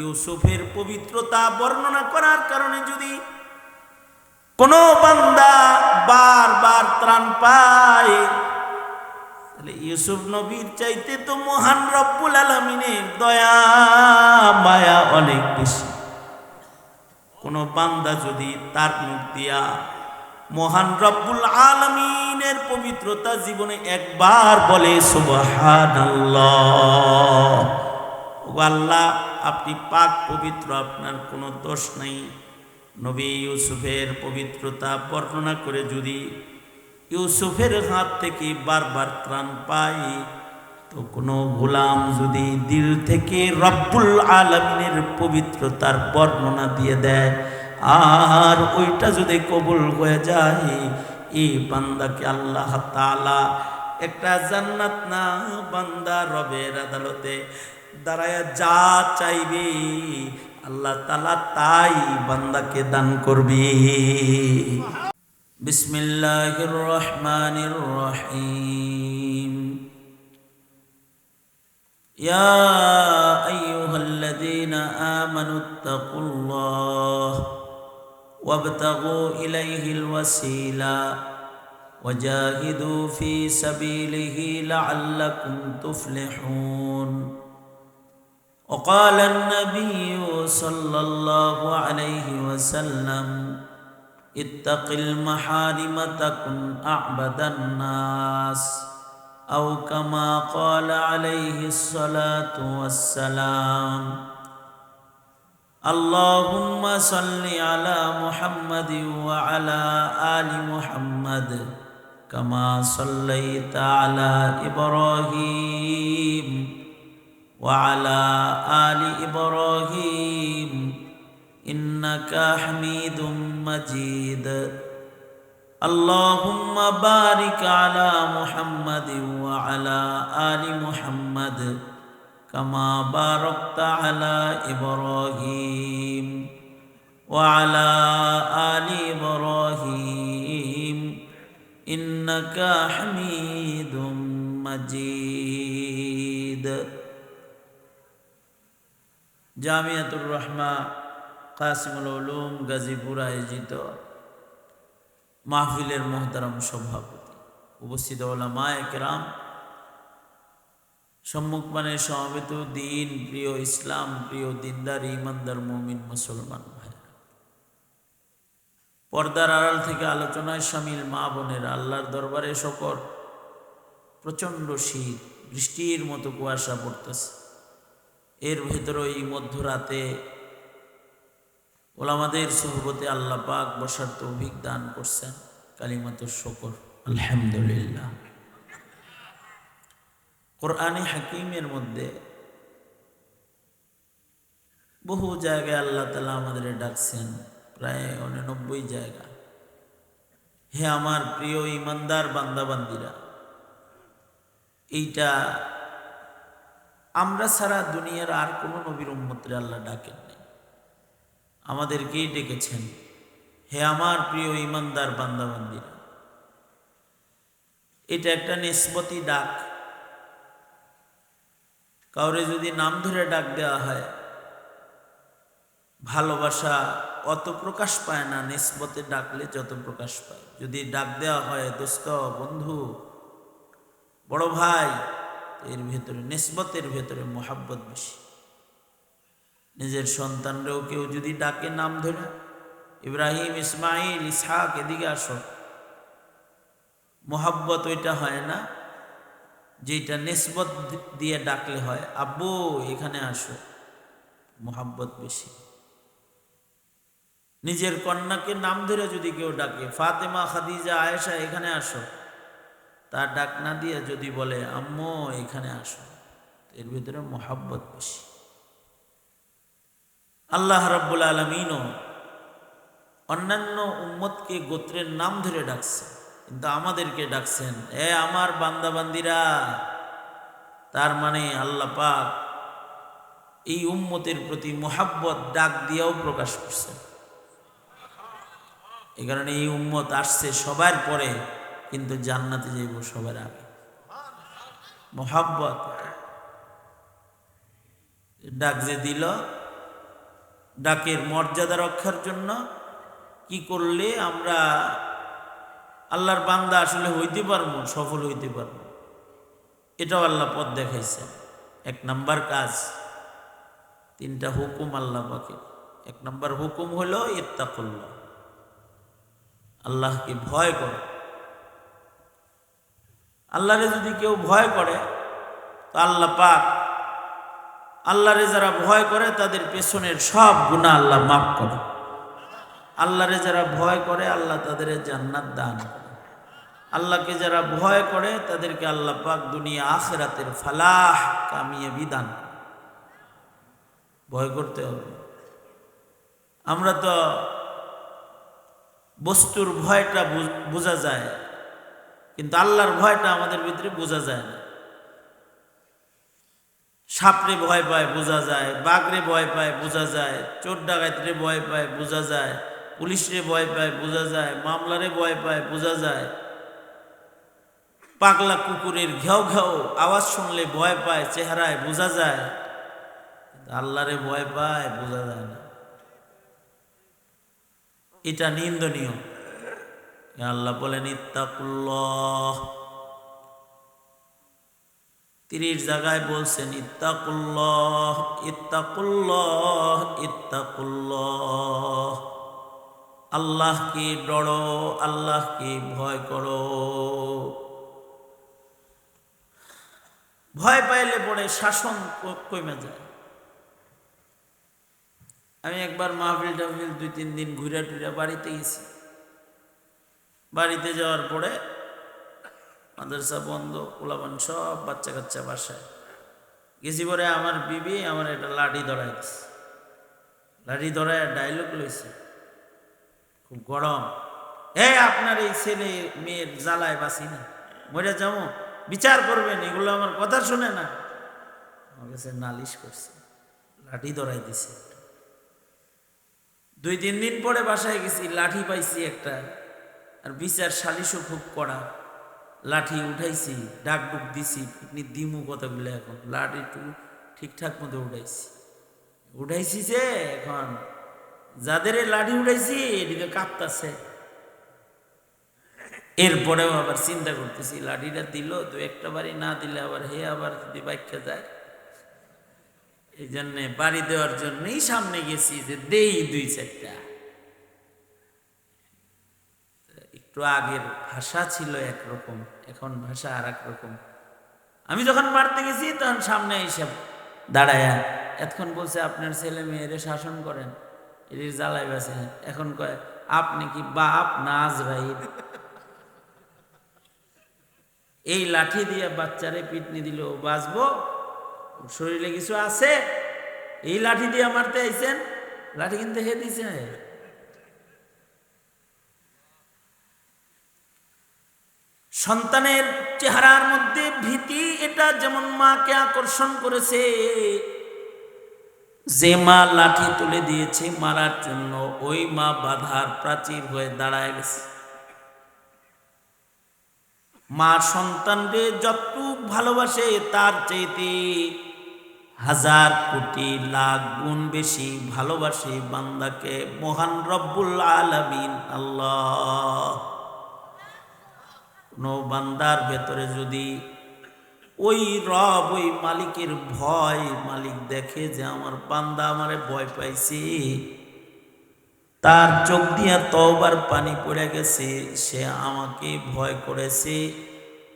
ইউসুফের পবিত্রতা বর্ণনা করার কারণে যদি কোন বান্দা বারবার ত্রাণ পায়, তাহলে ইউসুফ নবীর চাইতে তো মহান রব্বুল আলামিনের দয়া মায়া অনেক বেশি। কোন বান্দা যদি তার মুখ দিয়া মহান রব্বুল আলামিনের পবিত্রতা জীবনে একবার বলে সুবহানাল্লাহ, ও আল্লাহ আপনি পাক পবিত্র, আপনার কোনো দোষ নাই। নবী ইউসুফের পবিত্রতা বর্ণনা করে যদি ইউসুফের হাত থেকে বারবার ত্রাণ পাই, তো কোনো গোলাম যদি দিল থেকে রব্বুল আলামিনের পবিত্রতার বর্ণনা দিয়ে দেয় আর ওইটা যদি কবুল হয়ে যায়, এই বান্দাকে আল্লাহ তাআলা একটা জান্নাত না বান্দা রবের আদালতে দাঁড়ায়া যা চাইবে আল্লাহ তাআলা তাই বান্দাকে দান করবে। বিসমিল্লাহির রহমানির রহিম। ইয়া আইয়ুহাল্লাযীনা আমানুত্তাকুল্লাহ ওয়াবতাগু ইলাইহিল ওয়াসিলা ওয়াজাহিদু ফি সাবিলিহি লাআল্লাকুম তুফলিহুন। وقال النبي صلى الله عليه وسلم اتق المحارم تكن أعبد الناس، أو كما قال عليه الصلاة والسلام. اللهم صل على محمد وعلى آل محمد كما صليت على إبراهيم وعلى آل إبراهيم إنك حميد مجيد. اللهم بارك على محمد وعلى آل محمد كما باركت على إبراهيم وعلى آل إبراهيم إنك حميد مجيد. জামিয়াতুর রহমা কাসিমুল উলুম গাজীপুর আয়োজিত মাহফিলের মোহতারাম সভাপতি, উপস্থিত উলামায়ে কেরাম, সম্মুখমানে সমবেত দিন প্রিয় ইসলাম প্রিয় দিনদার ইমানদার মুমিন মুসলমান ভাইরা, পর্দার আড়াল থেকে আলোচনায় শামিল মা বোনের, আল্লাহর দরবারে শকর, প্রচণ্ড শীত, বৃষ্টির মতো কুয়াশা পড়তেছে। এর ভেতরে এই মধ্যরাতে ওলামাদের সোহবতে আল্লাহ পাক বসার তৌফিক দান করছেন। কালিমাতুশ শুকর, আলহামদুলিল্লাহ। কোরআনে হাকিমের মধ্যে বহু জায়গায় আল্লাহ তাআলা আমাদের ডাকছেন, প্রায় 89 জায়গা। হে আমার প্রিয় ইমানদার বান্দাবান্দিরা, এইটা আমরা ছাড়া দুনিয়ার আর কোনো নবীর উম্মতরে আল্লাহ ডাকেন নাই, আমাদেরকেই ডেকেছেন। হে আমার প্রিয় ইমানদার বান্দাবান্দিরা, এটা একটা নিসবতি ডাক। কাউরে যদি নাম ধরে ডাক দেওয়া হয়, ভালোবাসা অত প্রকাশ পায় না নিসবতে ডাকলে যত প্রকাশ পায়। যদি ডাক দেওয়া হয় দোস্ত, বন্ধু, বড় ভাই, এর ভেতরে নিসবতের ভেতরে মোহাব্বত বেশি। নিজের সন্তানরাও কেউ যদি ডাকে নাম ধরে, ইব্রাহিম, ইসমাইল, ইসহাক, এদিকে আসো, মোহাব্বত ওইটা হয় না যেটা নিসবত দিয়ে ডাকলে হয়। আব্বু এখানে আসো, মোহাব্বত বেশি। নিজের কন্যাকে নাম ধরে যদি কেউ ডাকে, ফাতেমা, খাদিজা, আয়েশা এখানে আসো, তার ডাক না দিয়ে যদি বলে আম্মু এখানে আসো, এর ভিতরে মোহাব্বত বেশি। আল্লাহ রাব্বুল আলামিনও অন্যান্য উম্মতকে গোত্রের নাম ধরে ডাকছে, কিন্তু আমাদেরকে ডাকছেন এ আমার বান্দাবান্দিরা। তার মানে আল্লাহ পাক এই উম্মতের প্রতি মোহাব্বত ডাক দিয়েও প্রকাশ করছেন। এই কারণে এই উম্মত আসছে সবার পরে, কিন্তু জান্নাতে যাইব সবার আগে। মোহাব্বত ডাক যে দিল ডাকের মর্যাদা রক্ষার জন্য কি করলে আমরা আল্লাহর বান্দা আসলে হইতে পারবো, সফল হইতে পারবো, এটাও আল্লাহ পথ দেখাইছেন। 1 নাম্বার কাজ, 3টা হুকুম আল্লাহ পাকে। 1 নাম্বার হুকুম হলো ইত্তাকুল্লাহ, আল্লাহকে ভয় করে। আল্লাহরে যদি কেউ ভয় করে তো আল্লাহ পাক, আল্লাহরে যারা ভয় করে তাদের পেছনের সব গুনাহ আল্লাহ মাফ করে। আল্লাহরে যারা ভয় করে আল্লাহ তাদের জান্নাত দান করে। আল্লাহকে যারা ভয় করে তাদেরকে আল্লাহ পাক দুনিয়া আখিরাতের ফালাহ, কামিয়াবি দান করে। ভয় করতে হবে। আমরা তো বস্তুর ভয়টা বোঝা যায়, কিন্তু আল্লাহর ভয়টা আমাদের ভিতরে বোঝা যায় না। সাপরে ভয় পায় বোঝা যায়, বাঘরে ভয় পায় বোঝা যায়, চোর ডাকাতরে ভয় পায় বোঝা যায়, পুলিশরে ভয় পায় বোঝা যায়, মামলারে ভয় পায় বোঝা যায়, পাগলা কুকুরের ঘেউ ঘেউ আওয়াজ শুনলে ভয় পায়, চেহারায় বোঝা যায়। আল্লাহরে ভয় পায় বোঝা যায় না। এটা নিন্দনীয়। আল্লাহ বলেন ইত্তাকুল্লাহ, 30 জায়গায় বলছেন ইত্তাকুল্লাহ, ইত্তাকুল্লাহ, ইত্তাকুল্লাহ। আল্লাহকে ডরো, আল্লাহকে ভয় করো। ভয় পাইলে পরে শাসন কমে যায়। আমি একবার মাহফিল টাহফিল 2-3 দিন ঘুরে টুরে বাড়িতে গেছি। বাড়িতে যাওয়ার পরে মাদ্রাসা বন্ধ, পোলাপান সব বাচ্চা কাচ্চা বাসায় গেছি। পরে আমার বিবি আমার একটা লাঠি ধরাই দিছে। লাঠি ধরায় ডায়লগ লইছে, খুব গরম, আপনার এই ছেলে মেয়ের জ্বালায় বাঁচি না, মরে যাবো, বিচার করবেন, এগুলো আমার কথা শুনে না। আমার কাছে নালিশ করছে, লাঠি ধরাই দিছে। 2-3 দিন পরে বাসায় গেছি, লাঠি পাইছি একটা, আর বিচার সালিশও খুব কড়া। লাঠি উঠাইছি, ডাক ডুক দিছি, পিকনিক দিমু কতগুলো। এখন লাঠি একটু ঠিকঠাক মতো উঠাইছি যে এখন যাদের লাঠি উঠাইছি এদিকে কাঁপতাছে। এরপরেও আবার চিন্তা করতেছি, লাঠিটা দিল তো একটা বাড়ি, না দিলে আবার আবার যদি বাইক্ষা যায়। এই জন্যে বাড়ি দেওয়ার জন্যই সামনে গেছি যে দেই 2-4টা। একটু আগের ভাষা ছিল একরকম, এখন ভাষা আর এক রকম। আমি যখন মারতে গেছি তখন সামনে এইসব দাঁড়ায়া এতক্ষণ বলছে আপনার ছেলে মেয়েরে শাসন করেন, এর জ্বালাই বাসে। এখন কয় আপনি কি বাপ না আজরাইল? এই লাঠি দিয়ে বাচ্চারে পিটনি দিল ও বাঁচবো? শরীরে কিছু আছে? এই লাঠি দিয়ে মারতে আইছেন? লাঠি কিন্তু হে দিছে। সন্তানের চেহারার মধ্যে ভীতি, এটা যেমন মাকে আকর্ষণ করেছে। যে মা লাঠি তুলে দিয়েছে মারার জন্য, ওই মা বাধার প্রাচীর হয়ে দাঁড়ায় গেছে। মা সন্তানকে যতটুক ভালোবাসে তার চাইতে 1000 কোটি লাখ গুণ বেশি ভালোবাসে বান্দাকে মহান রব্বুল আলামিন আল্লাহ। কোনো বান্দার ভেতরে যদি ওই রব, ওই মালিকের ভয়, মালিক দেখে যে আমার বান্দা আমারে ভয় পাইছে, তার চোখ দিয়া তওবার পানি পড়ে গেছে, সে আমাকে ভয় করেছে,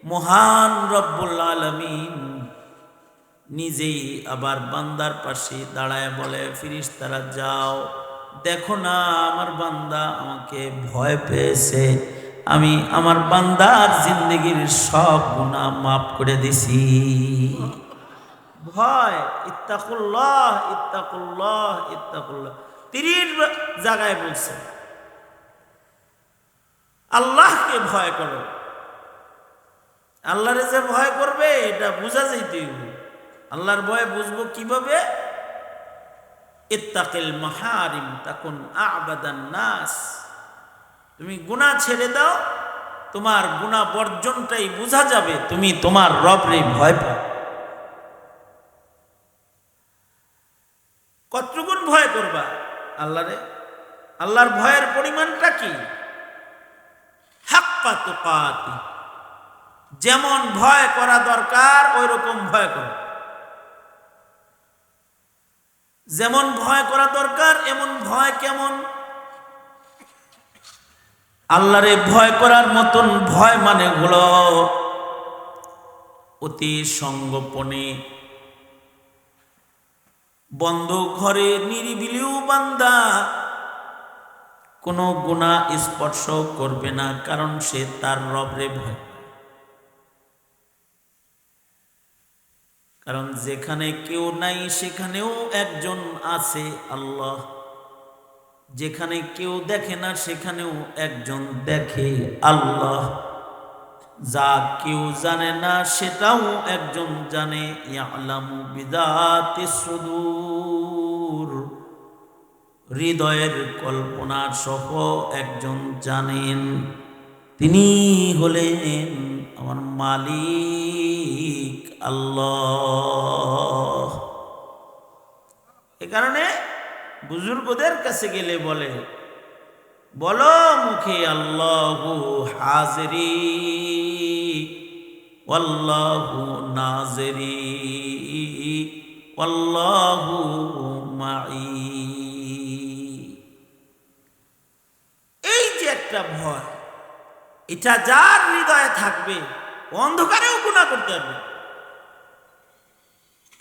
মহান রব্বুল আলামিন নিজেই আবার বান্দার পাশে দাঁড়ায় বলে, ফেরেশতারা যাও দেখো না আমার বান্দা আমাকে ভয় পেয়েছে, আমি আমার বান্দার জিন্দগির সব গুনাহ মাফ করে দিছি। ভয়, ইত্তাকুল্লাহ, ইত্তাকুল্লাহ, ইত্তাকুল্লাহ 30 জায়গায় বলছে আল্লাহকে ভয় করো। আল্লাহরে যে ভয় করবে এটা বোঝা যাইতে হবে। আল্লাহর ভয় বুঝবো কিভাবে? ইত্তাকিল মাহারিম তাকুন আ'বাদান নাস। তুমি গুনাহ ছেড়ে দাও, তোমার গুনাহ বর্জনটাই বোঝা যাবে তুমি তোমার রবরে ভয় পাও। কতটুকুন ভয় করবা? আল্লাহরে, আল্লাহর ভয়ের পরিমাণটা কি? হাক্কা তুকাতি, যেমন ভয় করা দরকার ওই রকম ভয় করো। যেমন ভয় করা দরকার এমন ভয় কেমন? আল্লাহরে ভয় করার মতন ভয় মানে হলো অতি সঙ্গোপনে বন্ধ ঘরে নিরিবিলিও বান্দা কোনো গুনাহ স্পর্শ করবে না, কারণ সে তার রবরে ভয়। কারণ যেখানে কেউ নাই সেখানেও একজন আছে, আল্লাহ। যেখানে কেউ দেখে না সেখানেও একজন দেখে, আল্লাহ। যা কেউ জানে না সেটাও একজন জানে, ইয়ালামু বিযাতিস সুদূর, হৃদয়ের কল্পনা সহ একজন জানেন। তিনি হলেন আমার মালিক আল্লাহ। এ কারণে বুজুর্গদের কাছে গেলে বলে, বলো মুখে আল্লাহু হাজিরি ওয়াল্লাহু নাজিরি ওয়াল্লাহু মাই। এই যে একটা ভয়, এটা যার হৃদয়ে থাকবে অন্ধকারেও গুনাহ করতে পারবে,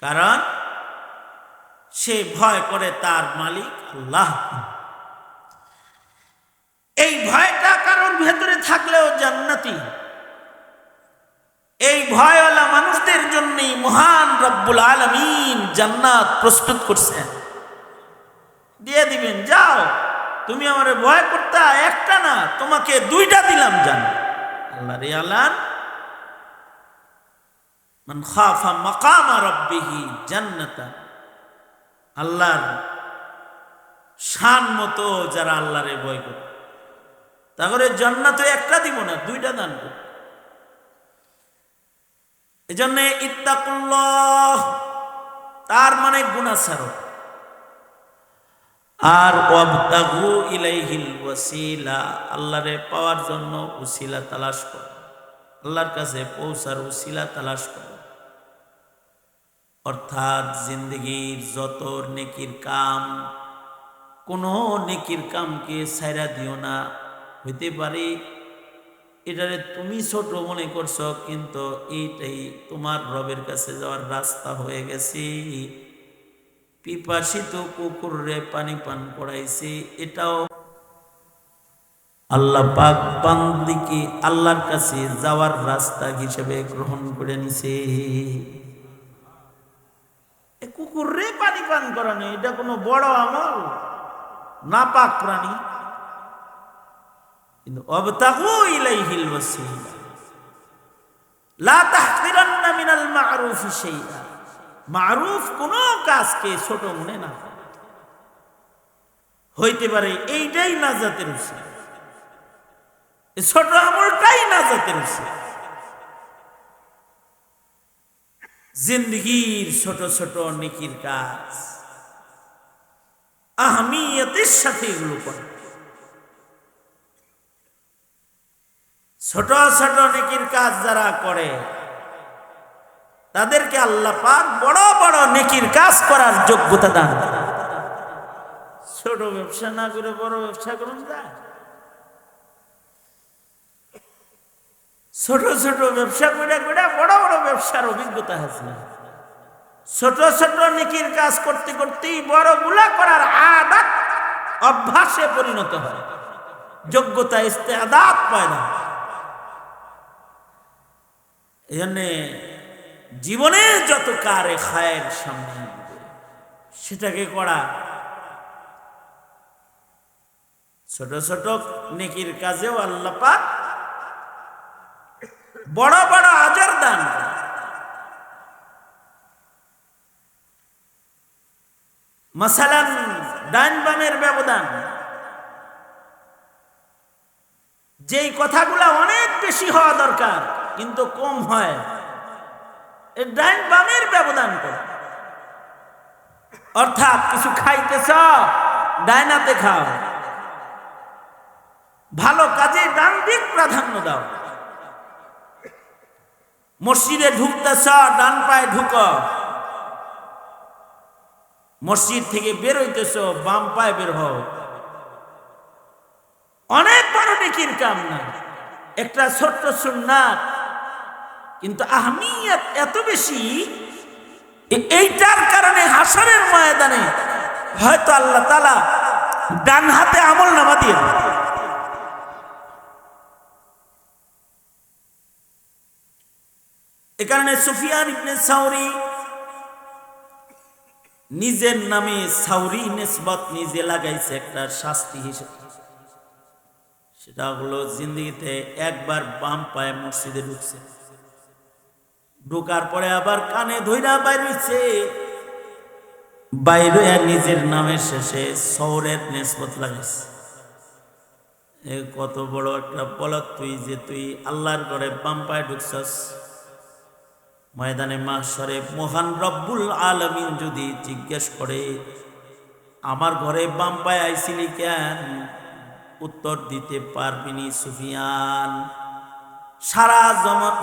কারণ সে ভয় করে তার মালিক আল্লাহ। এই ভয়টা কারোর ভেতরে থাকলেও জান্নাতি। এই ভয়ওয়ালা মানুষদের জন্যই মহান রব্বুল আলামিন জান্নাত প্রস্তুত করছেন। দিয়ে দিবেন, যাও তুমি আমারে ভয় করতে, একটা না তোমাকে দুইটা দিলাম জান্নাত। আল্লাহ রে আলান মান খাফা মাকামা রাব্বিহি জান্নাতা, আল্লাহর শান মতো যারা আল্লাহরে ভয় করে তাহলে জান্নাত একটা দিব না, দুইটা দান করব। এজন্য ইত্তাকুল্লাহ তার মানে গুনাহ ছাড়ো, আর ওয়াবতাগু ইলাইহিল ওয়াসিলা, আল্লাহরে পাওয়ার জন্য উসিলা তালাশ করো, আল্লাহর কাছে পৌঁছার উসিলা তালাশ করো। অর্থাৎ জিন্দগির যত নেকির কাম, কোন নেকির কামকে ছাইরা দিও না। হইতে পারে এটারে তুমি ছোট মনে করছো, কিন্তু এইটাই তোমার রবের কাছে যাওয়ার রাস্তা হয়ে গেছে। পিপাসিত কুকুরে পানি পান করাইছে, এটাও আল্লাহ পাক বান্দিকে আল্লাহর কাছে যাওয়ার রাস্তা হিসেবে গ্রহণ করে নিছে। কুকুরে পানি পান করানো এটা কোনো বড় আমল? নাপাক প্রাণী। কিন্তু ওয়াবতাগু ইলাইহিল ওয়াসিলা লা তাহকিরান্না মিনাল মা'রুফি শাইআ, মা'রুফ কোন কাজকে ছোট মনে না করো। হইতে পারে এইটাই নাজাতের উসিলা, এই ছোট আমলটাই নাজাতের উসিলা। জিন্দগির ছোট ছোট নেকির কাজ আহমিয়তের সাথে এগুলো করে। ছোট ছোট নেকির কাজ যারা করে তাদেরকে আল্লাহ পাক বড় বড় নেকির কাজ করার যোগ্যতা দান করে। ছোট ব্যবসা না করে বড় ব্যবসা করুন যায়? ছোট ছোট ব্যবসা করে করে বড় বড় ব্যবসার অভিজ্ঞতা আছে। ছোট ছোট নেকির কাজ করতে করতেই বড়গুলা করার আদত অভ্যাসে পরিণত হয়, যোগ্যতা ইস্তেআদাত পয়দা। এই জন্যে জীবনে যত কারে খায়ের সামনে সেটাকে করা। ছোট ছোট নেকির কাজেও আল্লাহ পাক বড় বড় আজর দান করে। মাসালান ডান বামের ব্যবধান, যেই কথাগুলা অনেক বেশি হওয়া দরকার কিন্তু কম হয়, এই ডান বামের ব্যবধান করে। অর্থাৎ কিছু খাইতেছ, ডাইনাতে খাও, ভালো কাজে ডান দিক প্রাধান্য দাও। মসজিদে ঢুকতেছ, ডান পায়ে ঢুকো। মসজিদ থেকে বের হইতেছ, বাম পায়ে বের হও। অনেক বড় নেকির কাম না, একটা ছোট্ট সুন্নাত, কিন্তু আহমিয়ত এত বেশি, এইটার কারণে হাসরের ময়দানে হয়তো আল্লাহ তাআলা ডান হাতে আমল নামা দিয়ে দেন। এ কারণে সুফিয়ান ইবনে সাউরি নিজের নামে সাউরি নিসবত নিজে লাগাইছে একটা শাস্তি হিসেবে। সেটা হলো জিন্দেগিতে একবার বাম পায়ে মসজিদে ঢুকছে, ঢোকার পরে আবার কানে ধইরা বাইর হইছে, বাইরে নিজের নামের শেষে সৌরের নিসবত লাগাইছে। কত বড় একটা বলত তুই, যে তুই আল্লাহর ঘরে বাম পায়ে ঢুকছস। ময়দানে মাহশরে মহান রব্বুল আলামিন যদি জিজ্ঞেস করে আমার ঘরে বাম পায়ে আইছিলি কেন, উত্তর দিতে পারবিনি সুফিয়ান। সারা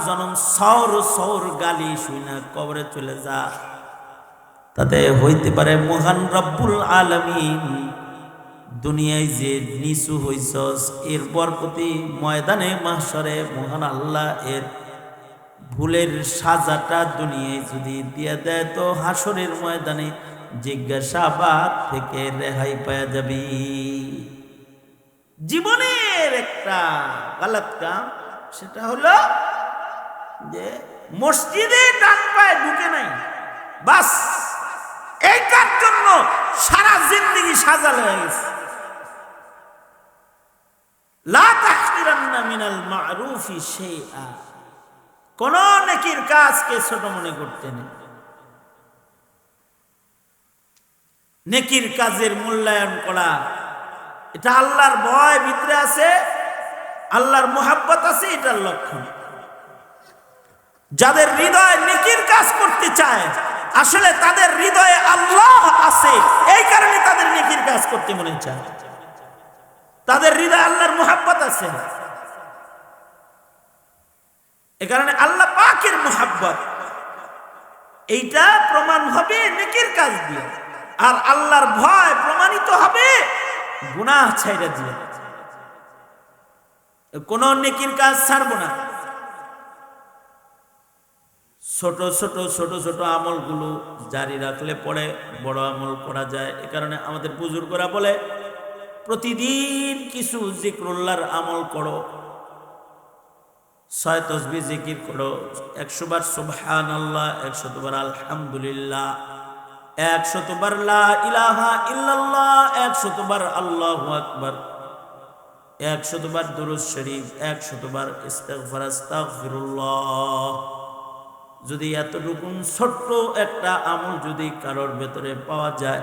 জনম সৌর সৌর গালি শুনে কবরে চলে যা, তাতে হইতে পারে মহান রব্বুল আলামিন দুনিয়ায় যে নিচু হইছস এর বরকতি ময়দানে মাহশরে মহান আল্লাহ এর ভুলের সাজাটা দুনিয়ায় যদি দিয়ে দেয়, তো হাসরের ময়দানে জিজ্ঞাসাবাদ থেকে রেহাই পাওয়া যাবে। জীবনের একটা গলত কাম, সেটা হলো যে মসজিদে ডান পায়ে ঢুকে নাই, বাস এইটার জন্য সারা জিন্দেগি সাজা হয়ে গেছে। লা তাহকিরান্না মিনাল মারুফি শাইআ, কোন নেকির কাজকে ছোট মনে করতে নেই। নেকির কাজের মূল্যায়ন করা, এটা আল্লাহর ভয় ভিতরে আছে, আল্লাহর মোহাব্বত আছে, এটার লক্ষণ। যাদের হৃদয় নেকির কাজ করতে চায়, আসলে তাদের হৃদয়ে আল্লাহ আছে, এই কারণে তাদের নেকির কাজ করতে মনে চায়। তাদের হৃদয়ে আল্লাহর মোহাব্বত আছে, এ কারণে আল্লাহ পাকের মোহাব্বত এইটা প্রমাণ হবে নেকির কাজ দিয়ে, আর আল্লাহর ভয় প্রমাণিত হবে গুনাহ ছাইড়া দিয়ে। কোন নেকির কাজ ছাড়বো না। ছোট ছোট ছোট ছোট আমলগুলো জারি রাখলে পরে বড় আমল করা যায়। এ কারণে আমাদের বুজুর্গরা বলে প্রতিদিন কিছু জিকরুল্লাহর আমল করো, 6 তাসবিহ জিকির করো, 100 বার সুবহানাল্লাহ, 100 বার আলহামদুলিল্লাহ, 100 বার লা ইলাহা ইল্লাল্লাহ, 100 বার আল্লাহু আকবার, 100 বার দুরূদ শরীফ, 100 বার ইস্তিগফার, আস্তাগফিরুল্লাহ। যদি এতটুকু ছোট্ট একটা আমল যদি কারোর ভেতরে পাওয়া যায়,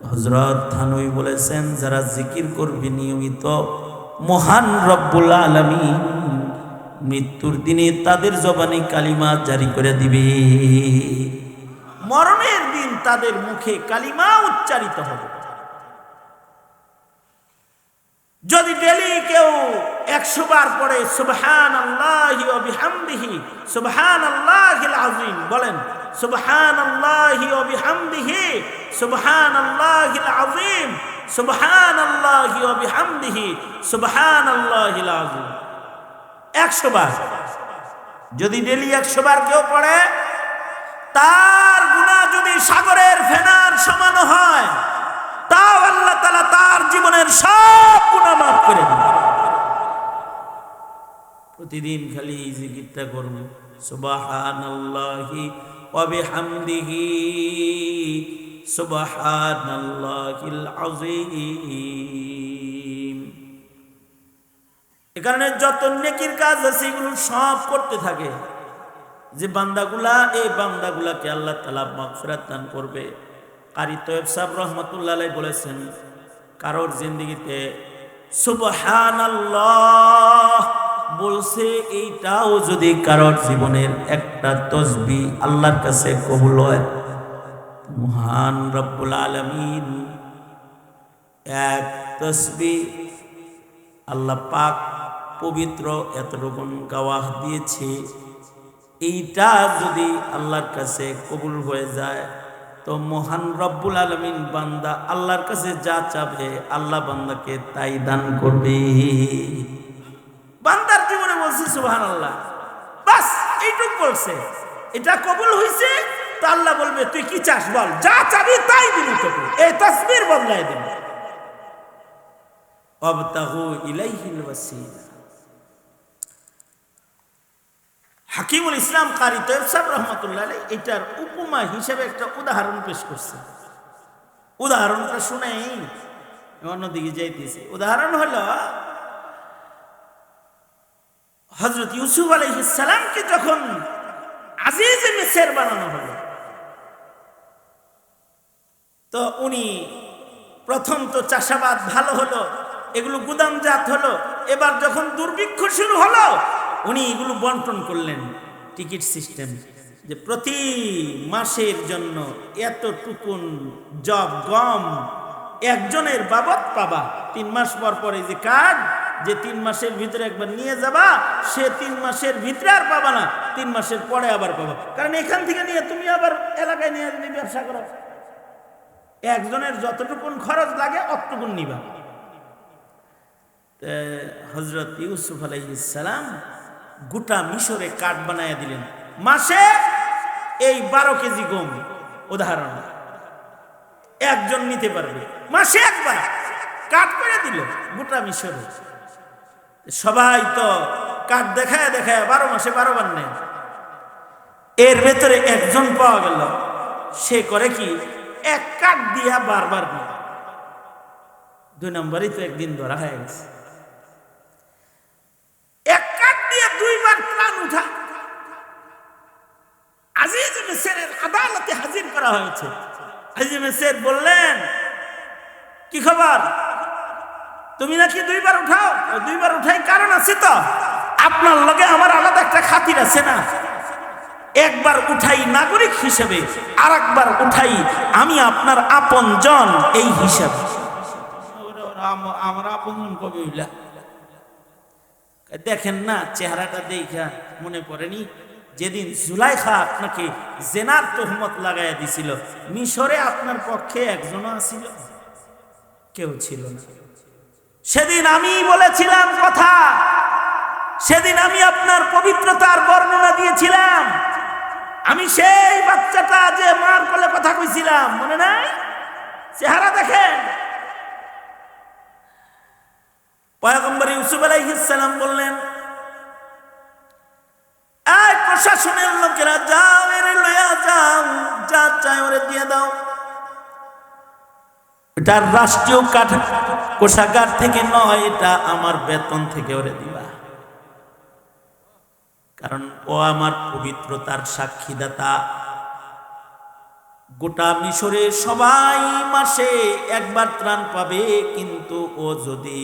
হযরত থানভী বলেছেন যারা জিকির করবে নিয়মিত, মহান রব্বুল আলামিন মৃত্যুর দিনে তাদের জবানে কালিমা জারি করে দিবে। মরণের দিন তাদের মুখে কালিমা উচ্চারিত হবে। যদি ডেলি কেউ 100 বার পড়ে সুবহানাল্লাহি ওয়া বিহামদিহি সুবহানাল্লাহিল আযীম, বলেন সুবহানাল্লাহি ওয়া বিহামদিহি সুবহানাল্লাহিল আযীম সুবহানাল্লাহি ওয়া বিহামদিহি সুবহানাল্লাহিল আযীম, 100 বার। যদি ডেলি 100 বার কেউ পড়ে, তার গুনাহ যদি সাগরের ফেনার সমান হয়, তাও আল্লাহ তাআলা তার জীবনের সব গুনাহ মাফ করে দেন। প্রতিদিন খালি এই জিকিরটা করব, সুবহানাল্লাহি ওয়া বিহামদিহি সুবহানাল্লাহিল আযীম। এ কারণে যত নেকির কাজ আছে এগুলো সব করতে থাকে, যে বান্দাগুলা এই বান্দাগুলাকে আল্লাহ তাআলা মাগফিরাত দান করবে। কারি তয়েব সাহেব রহমাতুল্লাহ আলাইহি বলেছেন, কারোর জিন্দেগিতে সুবহানাল্লাহ বলছে এইটাও যদি কারোর জীবনের একটা তাসবিহ আল্লাহর কাছে কবুল হয়, মহান রব্বুল আলামিন এক তসবিহ আল্লাহ পাক পবিত্র এতটুকু গাওয়াহ দিয়েছে, এইটা যদি আল্লাহর কাছে কবুল হয়ে যায় তো মহান রব্বুল আলামিন বান্দা আল্লাহর কাছে যা চাবে আল্লাহ বান্দাকে তাই দান করবে। বান্দার জীবনে বলছে সুবহানাল্লাহ, বাস এইটুক বলছে, এটা কবুল হইছে তো আল্লাহ বলবে তুই কি চাস বল, যা চাবি তাই দিবি তোকে, এই তাসবির বদলায় দিবি। আবতাগু ইলাইহিল ওয়াসিলা। হাকিমুল ইসলাম কারি তৈয়ব সাহেব রহমতুল্লাহ আলাইহি এটার উপমা হিসেবে একটা উদাহরণ পেশ করছে। উদাহরণটা শুনেই অন্যদিকে যাইতেছে। উদাহরণ হলো হযরত ইউসুফ আলাইহিস সালামকে যখন আজিজে মিসর বানানো হলো, তো উনি প্রথম তো চাষাবাদ ভালো হলো, এগুলো গুদামজাত হলো। এবার যখন দুর্ভিক্ষ শুরু হলো উনি এগুলো বন্টন করলেন টিকিট সিস্টেম, যে প্রতি মাসের জন্য এতটুকুন জব গম একজনের বাবদ পাবা, 3 মাস পর পর এই যে কার্ড, যে 3 মাসের ভিতরে একবার নিয়ে যাবা সে 3 মাসের ভিতরে আর পাবা না, 3 মাসের পরে আবার পাবা। কারণ এখান থেকে নিয়ে তুমি আবার এলাকায় নিয়ে যদি ব্যবসা করো, একজনের যতটুকুন খরচ লাগে অতটুকুন নিবা। হযরত ইউসুফ আলাইহিস সালাম গোটা মিশরে কার্ড বানায়া দিলেন, মাসে এই 12 কেজি গম উদাহরণ একজন নিতে পারবে, মাসে একবার কার্ড করে দিল গোটা মিশরে। সবাই তো কার্ড দেখায় দেখায় 12 মাসে 12 বার নেয়। এর ভেতরে একজন পাওয়া গেল, সে করে কি এক কার্ড দিয়া বারবার নেয়। 2 নম্বরই তো একদিন ধরা হয়ে গেছে। এক কার্ড দিয়ে 2 বার ত্রাণ উঠা আজিজ মিসরের আদালতে হাজির করা হয়েছে। আজিজ মিসর বললেন কি খবর, তুমি নাকি 2 বার উঠাও? 2 বার উঠাই কারণ আছে তো, আপনার লগে আমার আলাদা একটা খাতির আছে না, একবার উঠাই নাগরিক হিসেবে, আর একবার উঠাই আমি আপনার আপনজন এই হিসাবে। আমরা আপনজন কবে হইলা? দেখেন না চেহারাটা দেখা মনে পড়েনি যেদিন জুলাইখা আপনাকে জেনার তোহমত লাগাইয়া দিছিল, মিশরে আপনার পক্ষে একজনও আসিল? কেউ ছিল না। সেদিন আমি বলেছিলাম কথা, সেদিন আমি আপনার পবিত্রতার বর্ণনা দিয়েছিলাম, আমি সেই বাচ্চাটা যে মার কোলে কথা কইছিলাম, মনে নাই? চেহারা দেখেন। পয়গম্বর ইউসুফ আলাইহিস সালাম বললেন, এই প্রশাসনের লোকেরা যাও, এরে লইয়া যাও, যা চাই ওরে দিয়ে দাও। এটা রাষ্ট্রীয় কোষাগার থেকে নয়, এটা আমার বেতন থেকে ওরে দিবা, কারণ ও আমার পবিত্রতার সাক্ষীদাতা। গোটা মিশরে সবাই মাসে একবার ত্রাণ পাবে, কিন্তু ও যদি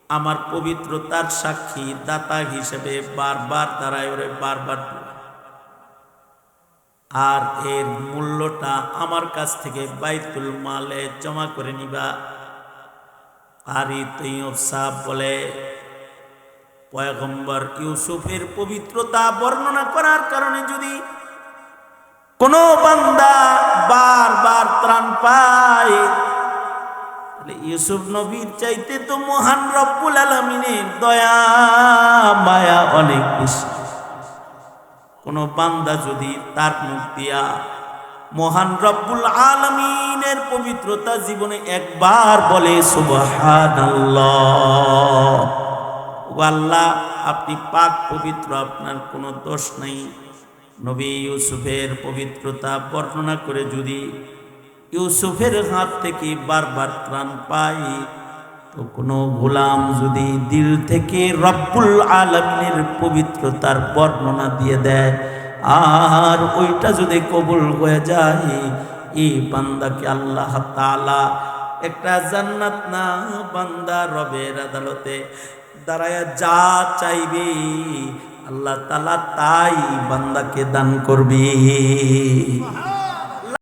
আমার পবিত্রতার সাক্ষী দাতা হিসেবে বারবার দাঁড়ায়, ওরে বারবার, আর এর মূল্যটা আমার কাছ থেকে বাইতুল মালে জমা করে নিবা। আর তৈয়ব সাহেব বলে, পয়গম্বর ইউসুফের পবিত্রতা বর্ণনা করার কারণে যদি কোনো বান্দা বারবার ত্রাণ পায়, ইউসুফ নবীর চাইতে তো মহান রব্বুল আলামিনের দয়া মায়া অনেক বেশি। কোন বান্দা যদি তার মুখ দিয়া মহান রব্বুল আলামিনের পবিত্রতা জীবনে একবার বলে সুবহানাল্লাহ, ও আল্লাহ আপনি পাক পবিত্র, আপনার কোনো দোষ নাই। নবী ইউসুফের পবিত্রতা বর্ণনা করে যদি ইউসুফের হাত থেকে বারবার ত্রাণ পাই, তো কোনো গোলাম যদি দিল থেকে রব্বুল আলামিনের পবিত্রতার বর্ণনা দিয়ে দেয়, আর ওইটা যদি কবুল হয়ে যায়, এই বান্দাকে আল্লাহ তাআলা একটা জান্নাত না, বান্দা রবের আদালতে দাঁড়ায়া যা চাইবে আল্লাহ তাআলা তাই বান্দাকে দান করবে।